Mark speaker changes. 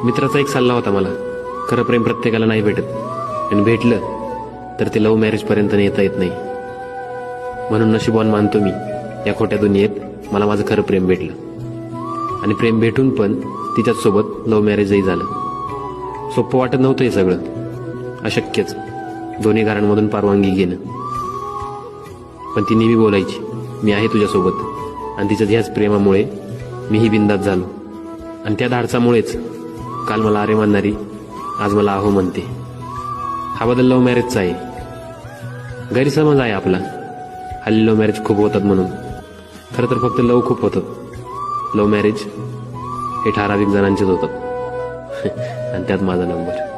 Speaker 1: मित्राचा एक सल्ला होता मला, खरं प्रेम प्रत्येकाला नाही भेटत आणि भेटलं तर ते लव्ह मॅरेजपर्यंत नेता येत नाही. म्हणून नशिबवान मानतो मी, या खोट्या दुनियेत मला माझं खरं प्रेम भेटलं. आणि प्रेम भेटून पण तिच्याचसोबत लव्ह मॅरेजही झालं. सोपं वाटत नव्हतं हे सगळं, अशक्यच दोन्ही घरांमधून परवानगी घेणं. पण ती नेहमी बोलायची, मी आहे तुझ्यासोबत. आणि तिच्या ह्याच प्रेमामुळे मीही बिंदास झालो. आणि त्या धाडसामुळेच काल मला अरे म्हणणारी आज मला आहो म्हणते. हा बदल लव्ह मॅरेजचा आहे. गैरसमज आहे आपला, हल्ली लव्ह मॅरेज खूप होतात म्हणून. खरं तर फक्त लव्ह खूप होतं. लव्ह मॅरेज हे ठराविक जणांचेच होतं आणि त्यात माझा नंबर.